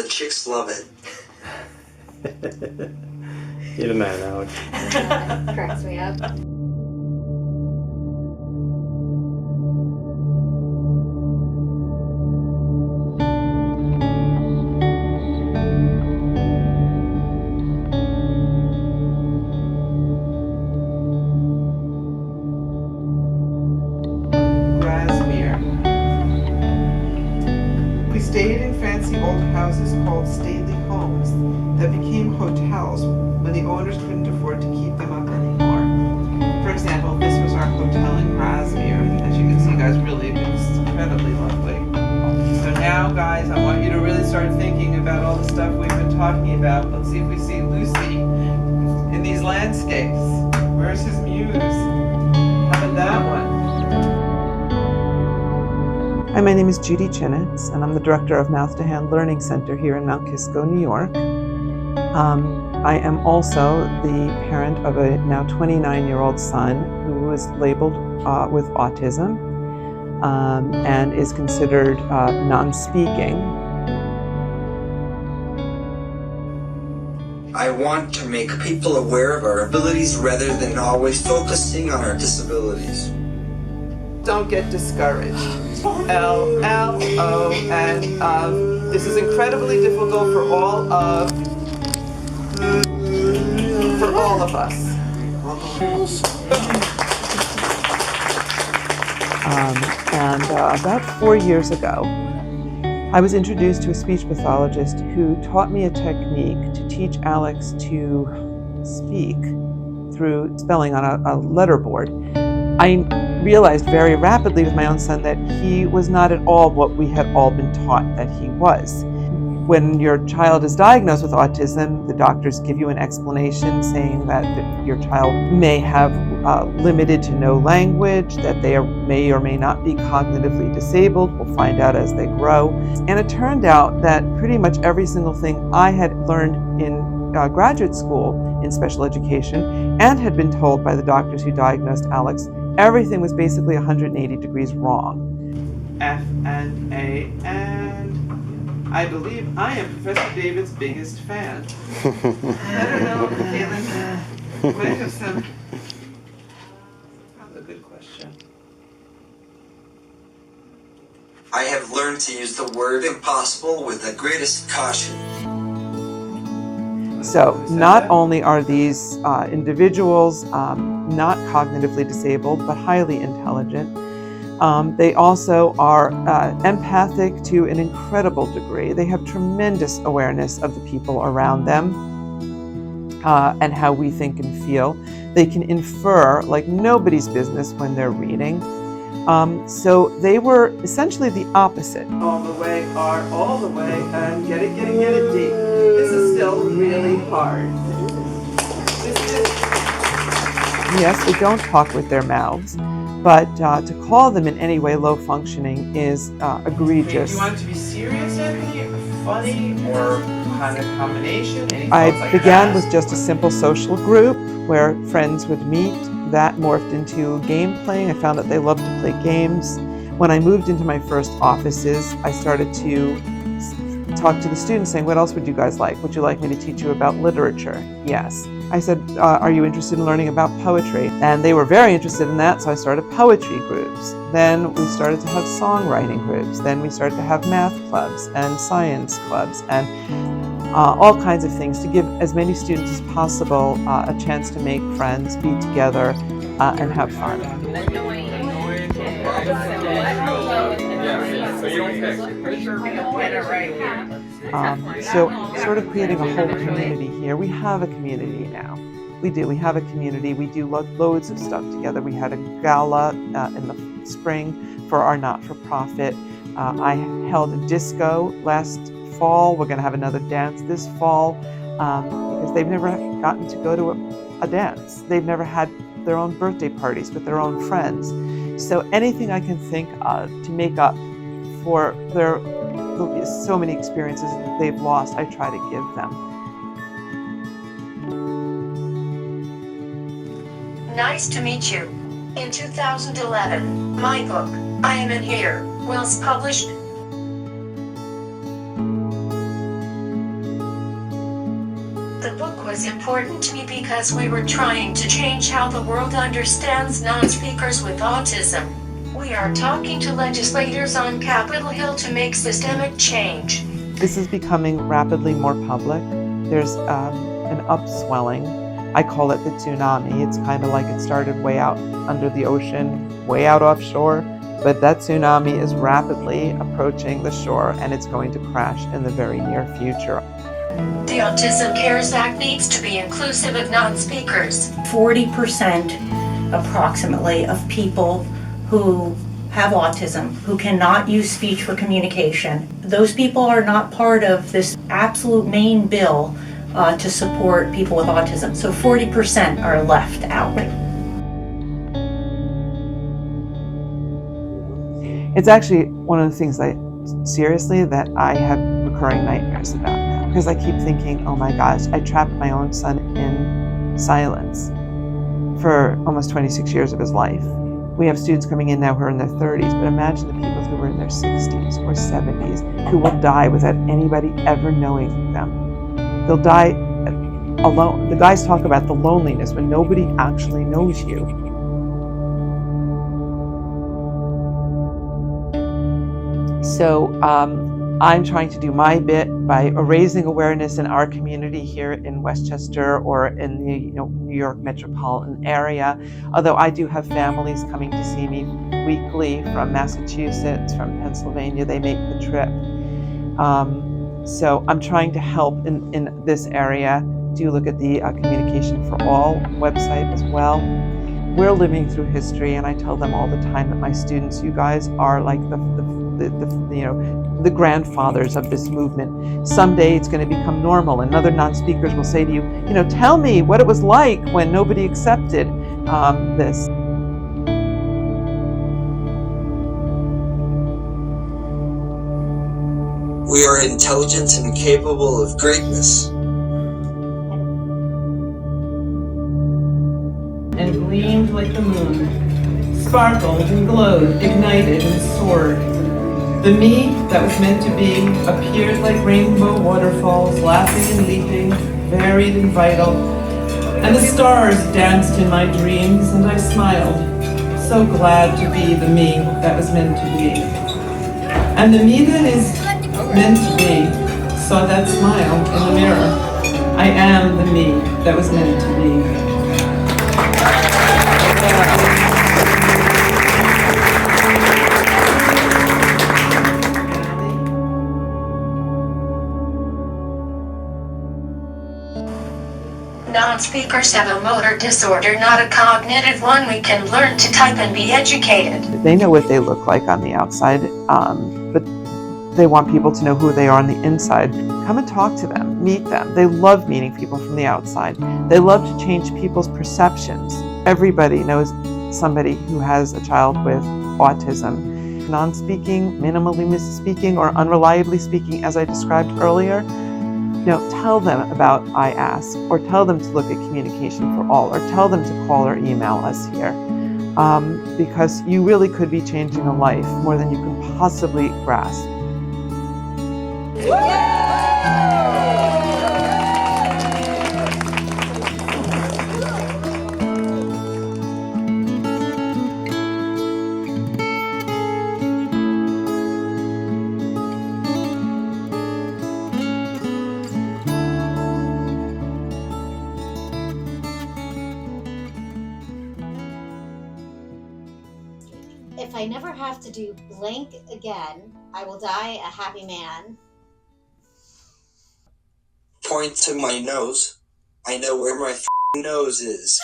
chicks love it. You're the man, Alex. Cracks me up. We stayed in fancy old houses called stately homes that became hotels when the owners couldn't afford to keep them up anymore. For example, this was our hotel in Grasmere. As you can see, guys, really, it's incredibly lovely. So now, guys, I want you to really start thinking about all the stuff we've been talking about. Let's see if we see Lucy in these landscapes. Where's his muse? How about that one? Hi, my name is Judy Chinitz, and I'm the director of Mouth to Hand Learning Center here in Mount Kisco, New York. I am also the parent of a now 29-year-old son who is labeled with autism and is considered non-speaking. I want to make people aware of our abilities rather than always focusing on our disabilities. Don't get discouraged. L, O, and of. This is incredibly difficult for all of us. About 4 years ago, I was introduced to a speech pathologist who taught me a technique to teach Alex to speak through spelling on a letterboard. I realized very rapidly with my own son that he was not at all what we had all been taught that he was. When your child is diagnosed with autism, the doctors give you an explanation saying that your child may have limited to no language, that they may or may not be cognitively disabled. We'll find out as they grow. And it turned out that pretty much every single thing I had learned in graduate school in special education and had been told by the doctors who diagnosed Alex, everything was basically 180 degrees wrong. F and A, and I believe I am Professor David's biggest fan. I don't know, Caitlin, might have some. That's a good question. I have learned to use the word impossible with the greatest caution. So not only are these individuals not cognitively disabled, but highly intelligent, they also are empathic to an incredible degree. They have tremendous awareness of the people around them and how we think and feel. They can infer like nobody's business when they're reading. So they were essentially the opposite. All the way, R, all the way, and get it, D. This is still really hard. Yes, they don't talk with their mouths, but to call them in any way low functioning is egregious. Do you want it to be serious, Anthony, or funny, or kind of combination? I began with just a simple social group where friends would meet. That morphed into game playing. I found that they loved to play games. When I moved into my first offices, I started to talk to the students saying, what else would you guys like? Would you like me to teach you about literature? Yes. I said, are you interested in learning about poetry? And they were very interested in that, so I started poetry groups. Then we started to have songwriting groups. Then we started to have math clubs and science clubs and all kinds of things to give as many students as possible a chance to make friends, be together, and have fun. So sort of creating a whole community here. We have a community now. We do. We have a community. We do loads of stuff together. We had a gala in the spring for our not-for-profit. I held a disco last fall. We're going to have another dance this fall because they've never gotten to go to a dance. They've never had their own birthday parties with their own friends. So anything I can think of to make up for their so many experiences that they've lost, I try to give them. Nice to meet you. In 2011, my book, I Am in Here, was published. The book was important to me because we were trying to change how the world understands non-speakers with autism. We are talking to legislators on Capitol Hill to make systemic change. This is becoming rapidly more public. There's an upswelling. I call it the tsunami. It's kind of like it started way out under the ocean, way out offshore, but that tsunami is rapidly approaching the shore and it's going to crash in the very near future. The Autism Cares Act needs to be inclusive of non-speakers. 40% approximately of people who have autism, who cannot use speech for communication. Those people are not part of this absolute main bill to support people with autism. So 40% are left out. It's actually one of the things that I have recurring nightmares about now, because I keep thinking, oh my gosh, I trapped my own son in silence for almost 26 years of his life. We have students coming in now who are in their 30s, but imagine the people who were in their 60s or 70s who will die without anybody ever knowing them. They'll die alone. The guys talk about the loneliness when nobody actually knows you. So I'm trying to do my bit by raising awareness in our community here in Westchester or in the New York metropolitan area. Although I do have families coming to see me weekly from Massachusetts, from Pennsylvania. They make the trip. So I'm trying to help in this area. Do look at the Communication for All website as well. We're living through history, and I tell them all the time that my students, you guys are like the grandfathers of this movement. Someday it's going to become normal, and other non-speakers will say to you, tell me what it was like when nobody accepted this. We are intelligent and capable of greatness. And gleamed like the moon, sparkled and glowed, ignited and soared. The me that was meant to be appeared like rainbow waterfalls, laughing and leaping, varied and vital. And the stars danced in my dreams, and I smiled, so glad to be the me that was meant to be. And the me that is meant to be saw that smile in the mirror. I am the me that was meant to be. Non-speakers have a motor disorder, not a cognitive one. We can learn to type and be educated. They know what they look like on the outside, but they want people to know who they are on the inside. Come and talk to them, meet them. They love meeting people from the outside. They love to change people's perceptions. Everybody knows somebody who has a child with autism. Non-speaking, minimally misspeaking, or unreliably speaking, as I described earlier. Tell them about I Ask, or tell them to look at Communication for All, or tell them to call or email us here. Because you really could be changing a life more than you can possibly grasp. If I never have to do blank again, I will die a happy man. Point to my nose. I know where my nose is.